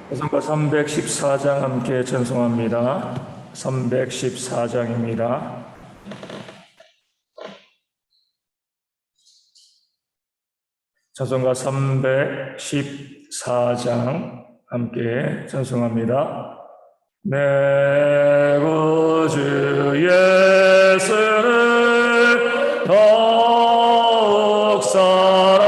고성가 314장 함께 찬송합니다. 314장입니다. 찬송가 314장 함께 찬송합니다. 내 구주 예수를 더욱 사랑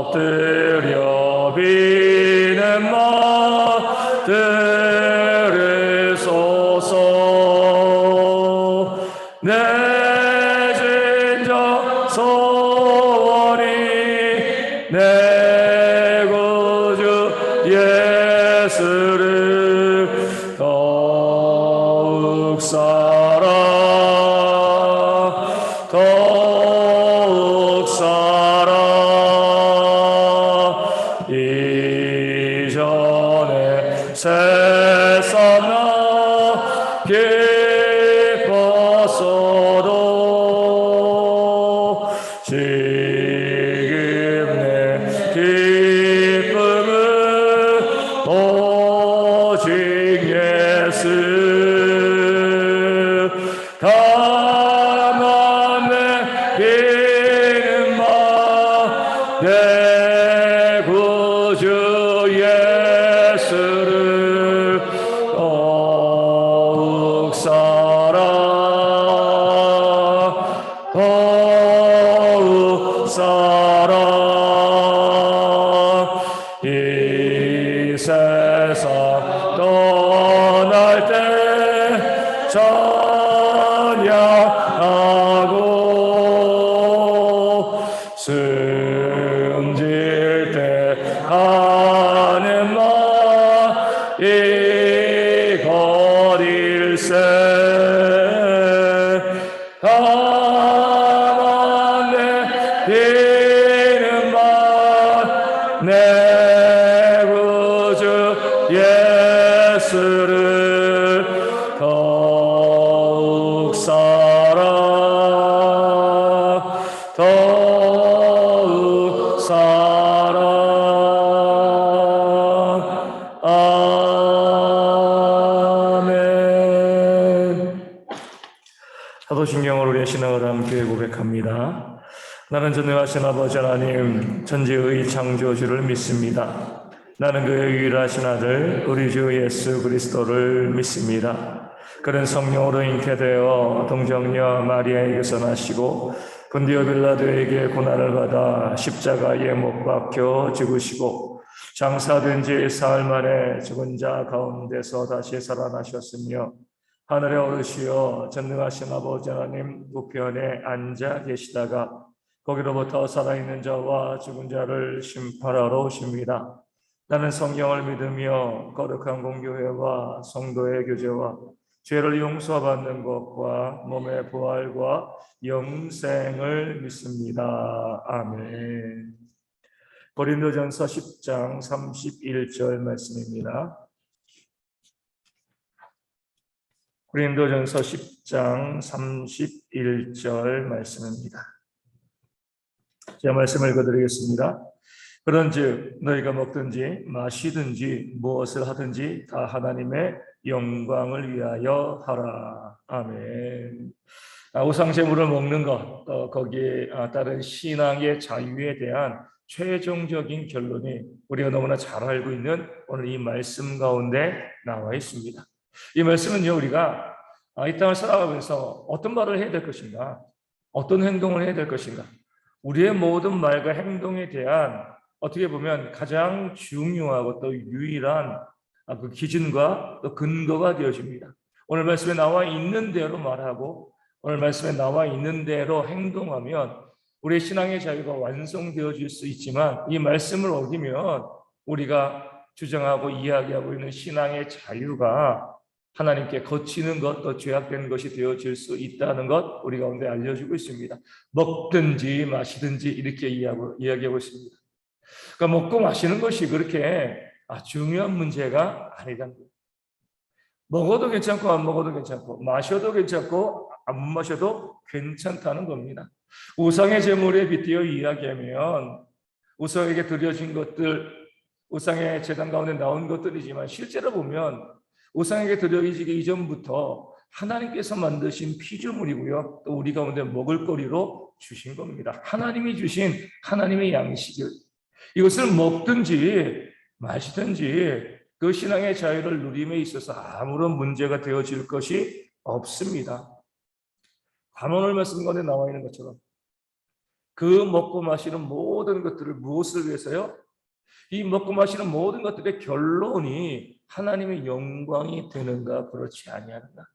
엎드려 비는 마 들으소서. 내 진정 소원이 내 구주 예수를 더욱 사랑 더욱 사랑 이전에 세상 나 기뻤어도 지금 내 기쁨은 오직 예수. 다만 내기는 마 내 구주 예수를 더욱 사랑 더욱 사랑 이 세상 떠날 때 찬양하고 숨질 때 가는 이 거릴새. 다만 내기는 마 내 구주 예수를 더욱 사랑 더욱 사랑. 아멘. 사도신경으로 우리의 신앙을 함께 고백합니다. 나는 전능하신 아버지 하나님 천지의 창조주를 믿습니다. 나는 그의 유일하신 아들 우리 주 예수 그리스도를 믿습니다. 그는 성령으로 잉태되어 동정녀 마리아에게서 나시고 본디오 빌라도에게 고난을 받아 십자가에 못 박혀 죽으시고 장사된 지 사흘 만에 죽은 자 가운데서 다시 살아나셨으며 하늘에 오르시어 전능하신 아버지 하나님 우편에 앉아 계시다가 거기로부터 살아있는 자와 죽은 자를 심판하러 오십니다. 나는 성경을 믿으며 거룩한 공교회와 성도의 교제와 죄를 용서받는 것과 몸의 부활과 영생을 믿습니다. 아멘. 고린도전서 10장 31절 말씀입니다. 고린도전서 10장 31절 말씀입니다. 제가 말씀을 읽어드리겠습니다. 그런즉 너희가 먹든지 마시든지 무엇을 하든지 다 하나님의 영광을 위하여 하라. 아멘. 우상제물을 먹는 것, 거기에 따른 신앙의 자유에 대한 최종적인 결론이 우리가 너무나 잘 알고 있는 오늘 이 말씀 가운데 나와 있습니다. 이 말씀은요, 우리가 이 땅을 살아가면서 어떤 말을 해야 될 것인가, 어떤 행동을 해야 될 것인가, 우리의 모든 말과 행동에 대한 어떻게 보면 가장 중요하고 또 유일한 그 기준과 또 근거가 되어집니다. 오늘 말씀에 나와 있는 대로 말하고 오늘 말씀에 나와 있는 대로 행동하면 우리의 신앙의 자유가 완성되어질 수 있지만 이 말씀을 어기면 우리가 주장하고 이야기하고 있는 신앙의 자유가 하나님께 거치는 것, 또 죄악된 것이 되어질 수 있다는 것 우리 가운데 알려주고 있습니다. 먹든지 마시든지 이렇게 이야기하고 있습니다. 그러니까 먹고 마시는 것이 그렇게 중요한 문제가 아니라는 거예요. 먹어도 괜찮고 안 먹어도 괜찮고 마셔도 괜찮고 안 마셔도 괜찮다는 겁니다. 우상의 제물에 빗대어 이야기하면 우상에게 드려진 것들, 우상의 제단 가운데 나온 것들이지만 실제로 보면 우상에게 드려지기 이전부터 하나님께서 만드신 피조물이고요. 또 우리 가운데 먹을거리로 주신 겁니다. 하나님이 주신 하나님의 양식을, 이것을 먹든지 마시든지 그 신앙의 자유를 누림에 있어서 아무런 문제가 되어질 것이 없습니다. 오늘 말씀 가운데 나와 있는 것처럼 그 먹고 마시는 모든 것들을 무엇을 위해서요? 이 먹고 마시는 모든 것들의 결론이 하나님의 영광이 되는가 그렇지 아니하는가,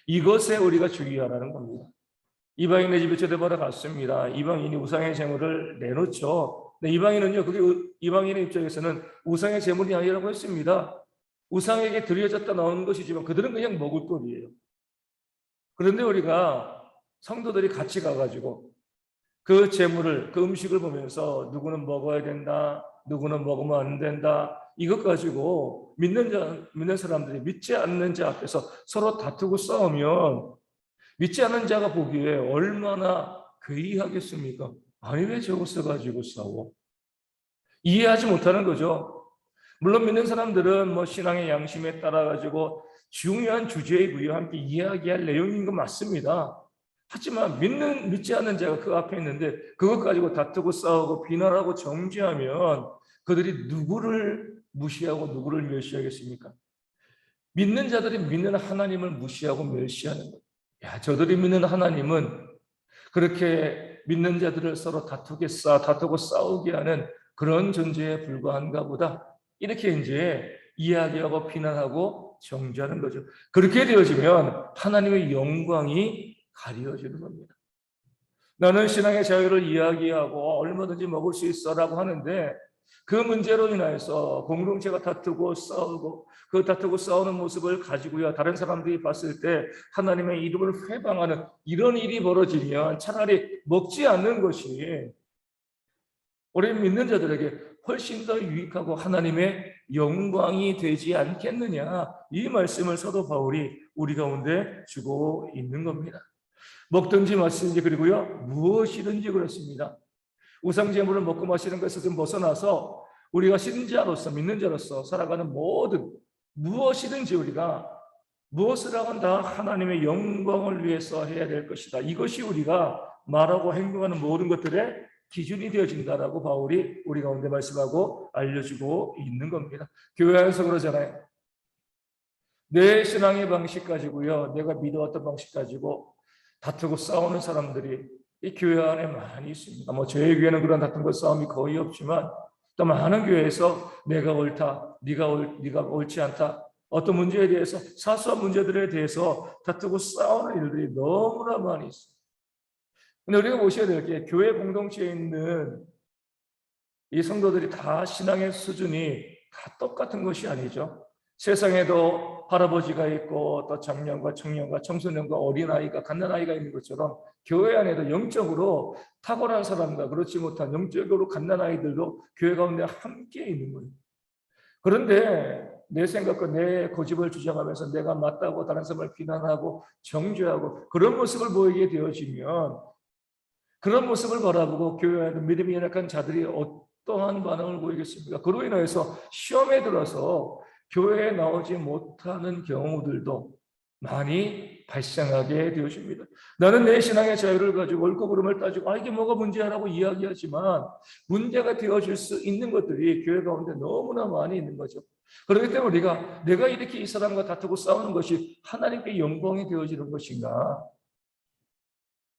이것에 우리가 주의하라는 겁니다. 이방인의 집에 초대받아 갔습니다. 이방인이 우상의 제물을 내놓죠. 근데 이방인은요, 그게 이방인의 입장에서는 우상의 제물이 아니라고 했습니다. 우상에게 드려졌다 나오는 것이지만 그들은 그냥 먹을 거리예요. 그런데 우리가 성도들이 같이 가가지고 그 제물을, 그 음식을 보면서 누구는 먹어야 된다, 누구는 먹으면 안 된다, 이것 가지고 믿는 사람들이 믿지 않는 자 앞에서 서로 다투고 싸우면 믿지 않는 자가 보기에 얼마나 괴이하겠습니까? 아니, 왜 저것을 가지고 싸워? 이해하지 못하는 거죠. 물론 믿는 사람들은 뭐 신앙의 양심에 따라 가지고 중요한 주제에 부여 함께 이야기할 내용인 건 맞습니다. 하지만 믿지 않는 자가 그 앞에 있는데 그것 가지고 다투고 싸우고 비난하고 정죄하면 그들이 누구를 무시하고 누구를 멸시하겠습니까? 믿는 자들이 믿는 하나님을 무시하고 멸시하는 거예요. 야, 저들이 믿는 하나님은 그렇게 믿는 자들을 서로 다투고 싸우게 하는 그런 존재에 불과한가 보다, 이렇게 이제 이야기하고 비난하고 정죄하는 거죠. 그렇게 되어지면 하나님의 영광이 가려지는 겁니다. 나는 신앙의 자유를 이야기하고 얼마든지 먹을 수 있어라고 하는데 그 문제로 인해서 공동체가 다투고 싸우고 그 다투고 싸우는 모습을 가지고요, 다른 사람들이 봤을 때 하나님의 이름을 회방하는 이런 일이 벌어지면 차라리 먹지 않는 것이 우리 믿는 자들에게 훨씬 더 유익하고 하나님의 영광이 되지 않겠느냐, 이 말씀을 사도 바울이 우리 가운데 주고 있는 겁니다. 먹든지 마시든지, 그리고요 무엇이든지 그렇습니다. 우상제물을 먹고 마시는 것에서 좀 벗어나서 우리가 신자로서, 믿는 자로서 살아가는 모든 무엇이든지 우리가 무엇을 하건 다 하나님의 영광을 위해서 해야 될 것이다. 이것이 우리가 말하고 행동하는 모든 것들의 기준이 되어진다라고 바울이 우리 가운데 말씀하고 알려주고 있는 겁니다. 교회 안에서 그러잖아요. 내 신앙의 방식 가지고요, 내가 믿어왔던 방식 가지고 다투고 싸우는 사람들이 이 교회 안에 많이 있습니다. 뭐 저희 교회는 그런 다툼과 싸움이 거의 없지만 또 많은 교회에서 내가 옳다, 네가 옳지 않다, 어떤 문제에 대해서, 사소한 문제들에 대해서 다투고 싸우는 일들이 너무나 많이 있습니다. 근데 우리가 보셔야 될 게, 교회 공동체에 있는 이 성도들이 다 신앙의 수준이 다 똑같은 것이 아니죠. 세상에도 할아버지가 있고 또 장년과 청년과 청소년과 어린아이가 갓난아이가 있는 것처럼 교회 안에도 영적으로 탁월한 사람과 그렇지 못한 영적으로 갓난아이들도 교회 가운데 함께 있는 거예요. 그런데 내 생각과 내 고집을 주장하면서 내가 맞다고 다른 사람을 비난하고 정죄하고 그런 모습을 보이게 되어지면, 그런 모습을 바라보고 교회 안에 믿음이 연약한 자들이 어떠한 반응을 보이겠습니까? 그로 인해서 시험에 들어서 교회에 나오지 못하는 경우들도 많이 발생하게 되어집니다. 나는 내 신앙의 자유를 가지고 옳고 그름을 따지고 이게 뭐가 문제야라고 이야기하지만 문제가 되어질 수 있는 것들이 교회 가운데 너무나 많이 있는 거죠. 그렇기 때문에 내가 이렇게 이 사람과 다투고 싸우는 것이 하나님께 영광이 되어지는 것인가?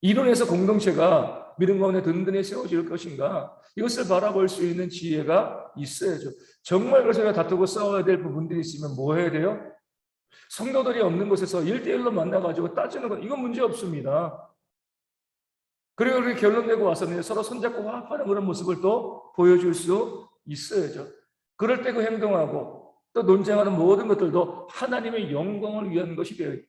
이론에서 공동체가 믿음 가운데 든든히 세워질 것인가? 이것을 바라볼 수 있는 지혜가 있어야죠. 정말 그래서 다투고 싸워야 될 부분들이 있으면 뭐 해야 돼요? 성도들이 없는 곳에서 1대1로 만나가지고 따지는 건 이건 문제 없습니다. 그리고 그렇게 결론 내고 와서는 서로 손잡고 화합하는 그런 모습을 또 보여줄 수 있어야죠. 그럴 때 그 행동하고 또 논쟁하는 모든 것들도 하나님의 영광을 위한 것이 되어야 돼요.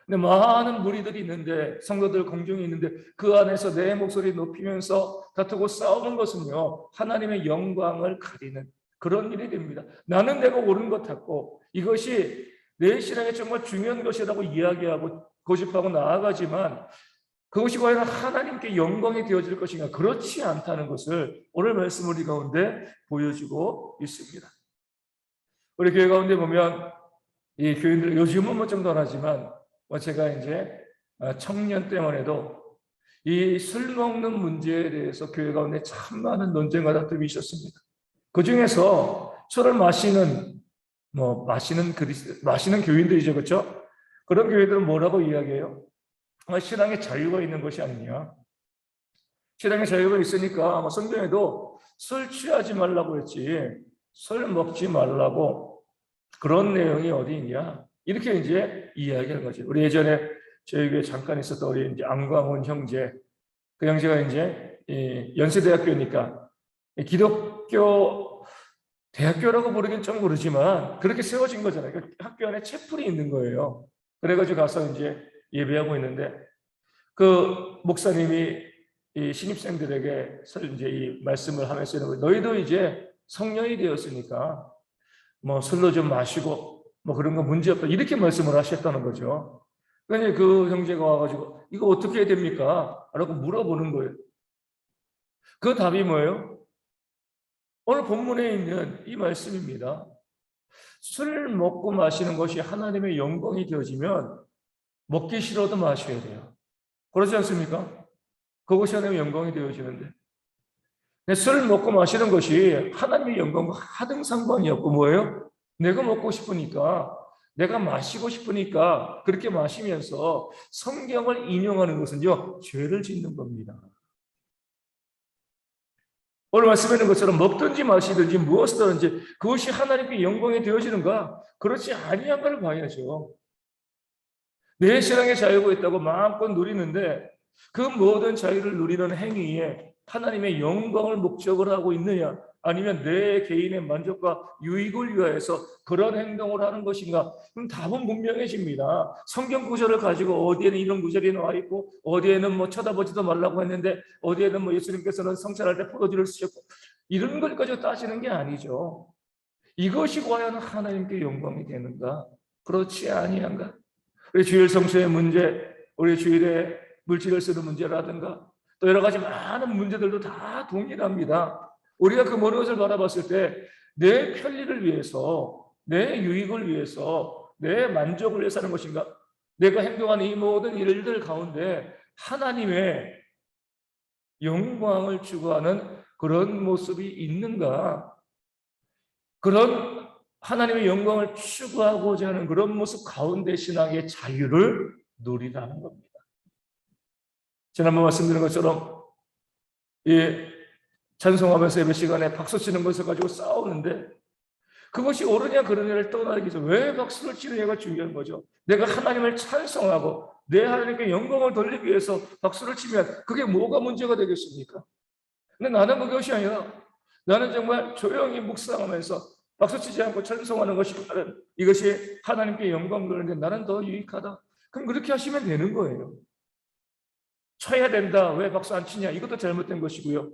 근데 많은 무리들이 있는데, 성도들 공중에 있는데 그 안에서 내 목소리 높이면서 다투고 싸우는 것은요, 하나님의 영광을 가리는 그런 일이 됩니다. 나는 내가 옳은 것 같고 이것이 내 신앙에 정말 중요한 것이라고 이야기하고 고집하고 나아가지만 그것이 과연 하나님께 영광이 되어질 것인가? 그렇지 않다는 것을 오늘 말씀 우리 가운데 보여주고 있습니다. 우리 교회 가운데 보면 이 교인들 요즘은 뭐 좀 덜하지만 제가 이제 청년 때만 해도 이 술 먹는 문제에 대해서 교회 가운데 참 많은 논쟁과 다툼이 있었습니다. 그 중에서 술을 마시는 마시는 교인들이죠, 그렇죠? 그런 교회들은 뭐라고 이야기해요? 신앙에 자유가 있는 것이 아니냐? 신앙에 자유가 있으니까 성경에도 술 취하지 말라고 했지, 술 먹지 말라고 그런 내용이 어디 있냐? 이렇게 이제 이야기하는 거죠. 우리 예전에 저희 교회 잠깐 있었던 우리 이제 안광훈 형제, 그 형제가 이제 연세대학교니까 기독교 대학교라고 부르긴 좀 모르지만 그렇게 세워진 거잖아요. 그러니까 학교 안에 채플이 있는 거예요. 그래가지고 가서 이제 예배하고 있는데 그 목사님이 이 신입생들에게 이제 이 말씀을 하면서 이런 거, 너희도 이제 성령이 되었으니까 뭐 술로 좀 마시고 뭐 그런 거 문제 없다 이렇게 말씀을 하셨다는 거죠. 그러니 그 형제가 와가지고 이거 어떻게 해야 됩니까? 라고 물어보는 거예요. 그 답이 뭐예요? 오늘 본문에 있는 이 말씀입니다. 술 먹고 마시는 것이 하나님의 영광이 되어지면 먹기 싫어도 마셔야 돼요. 그렇지 않습니까? 그것이 하나님의 영광이 되어지는데 술 먹고 마시는 것이 하나님의 영광과 하등 상관이 없고 뭐예요? 내가 먹고 싶으니까 내가 마시고 싶으니까 그렇게 마시면서 성경을 인용하는 것은요 죄를 짓는 겁니다. 오늘 말씀하는 것처럼 먹든지 마시든지 무엇을 하든지 그것이 하나님께 영광이 되어지는가? 그렇지 아니한 걸 봐야죠. 내 신앙의 자유가 있다고 마음껏 누리는데 그 모든 자유를 누리는 행위에 하나님의 영광을 목적으로 하고 있느냐? 아니면 내 개인의 만족과 유익을 위하여서 그런 행동을 하는 것인가? 그럼 답은 분명해집니다. 성경 구절을 가지고 어디에는 이런 구절이 나와 있고 어디에는 뭐 쳐다보지도 말라고 했는데 어디에는 뭐 예수님께서는 성찬할 때 포도주를 쓰셨고 이런 걸 가지고 따지는 게 아니죠. 이것이 과연 하나님께 영광이 되는가? 그렇지 아니한가? 우리 주일 성수의 문제, 우리 주일에 물질을 쓰는 문제라든가 또 여러 가지 많은 문제들도 다 동일합니다. 우리가 그 모든 것을 바라봤을 때 내 편리를 위해서, 내 유익을 위해서, 내 만족을 위해서 하는 것인가? 내가 행동하는 이 모든 일들 가운데 하나님의 영광을 추구하는 그런 모습이 있는가? 그런 하나님의 영광을 추구하고자 하는 그런 모습 가운데 신앙의 자유를 누리라는 겁니다. 지난번 말씀드린 것처럼 찬송하면서 예배 시간에 박수 치는 것을 가지고 싸우는데 그것이 옳으냐 그러냐를 떠나기 전에 왜 박수를 치느냐가 중요한 거죠. 내가 하나님을 찬송하고 내 하나님께 영광을 돌리기 위해서 박수를 치면 그게 뭐가 문제가 되겠습니까? 근데 나는 그것이 아니라 나는 정말 조용히 묵상하면서 박수치지 않고 찬송하는 것이 이것이 하나님께 영광 돌리는데 나는 더 유익하다. 그럼 그렇게 하시면 되는 거예요. 쳐야 된다. 왜 박수 안 치냐? 이것도 잘못된 것이고요.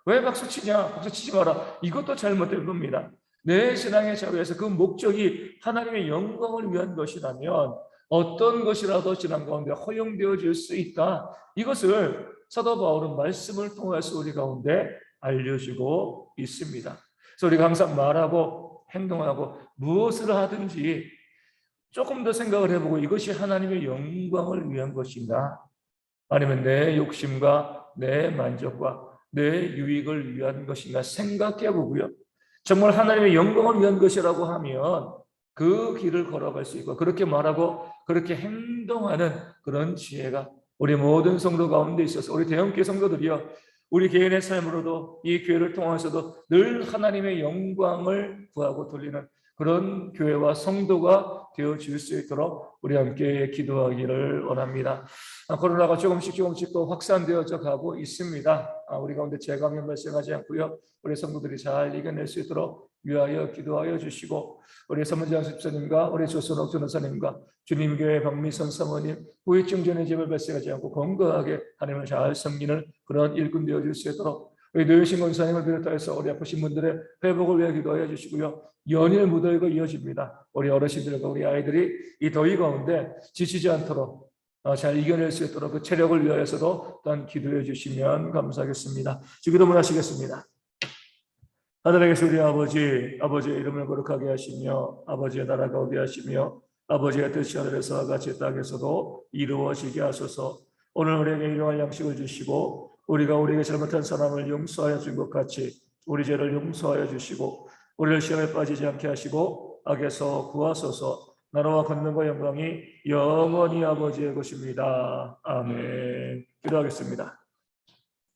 왜 박수 치냐? 박수 치지 마라. 이것도 잘못된 겁니다. 내 신앙의 자유에서 그 목적이 하나님의 영광을 위한 것이라면 어떤 것이라도 신앙 가운데 허용되어질 수 있다. 이것을 사도 바울은 말씀을 통해서 우리 가운데 알려주고 있습니다. 그래서 우리가 항상 말하고 행동하고 무엇을 하든지 조금 더 생각을 해보고 이것이 하나님의 영광을 위한 것인가? 아니면 내 욕심과 내 만족과 내 유익을 위한 것인가 생각해 보고요. 정말 하나님의 영광을 위한 것이라고 하면 그 길을 걸어갈 수 있고 그렇게 말하고 그렇게 행동하는 그런 지혜가 우리 모든 성도 가운데 있어서 우리 대형교회 성도들이요. 우리 개인의 삶으로도 이 교회를 통해서도 늘 하나님의 영광을 구하고 돌리는 그런 교회와 성도가 되어질 수 있도록 우리 함께 기도하기를 원합니다. 코로나가 조금씩 또 확산되어져 가고 있습니다. 우리 가운데 재감염 발생하지 않고요. 우리 성도들이 잘 이겨낼 수 있도록 위하여 기도하여 주시고 우리 서문장 집사님과 우리 조선옥 전도사님과 주님교회 박미선 사모님 후유증 전의 재발 발생하지 않고 건강하게 하나님을 잘 섬기는 그런 일꾼 되어질 수 있도록 우리 노여신 권사님을 비롯하여서 우리 아프신 분들의 회복을 위해 기도하여 주시고요. 연일 무더위가 이어집니다. 우리 어르신들과 우리 아이들이 이 더위 가운데 지치지 않도록 잘 이겨낼 수 있도록 그 체력을 위하여서도 또한 기도해 주시면 감사하겠습니다. 기도문 하시겠습니다. 하늘에 계신 우리 아버지, 아버지의 이름을 거룩하게 하시며 아버지의 나라가 오게 하시며 아버지의 뜻이 하늘에서와 같이 땅에서도 이루어지게 하소서. 오늘 우리에게 일용할 양식을 주시고 우리가 우리에게 잘못한 사람을 용서하여 준 것 같이 우리 죄를 용서하여 주시고 우리를 시험에 빠지지 않게 하시고 악에서 구하소서. 나라와 권능과 영광이 영원히 아버지의 것입니다. 아멘. 기도하겠습니다.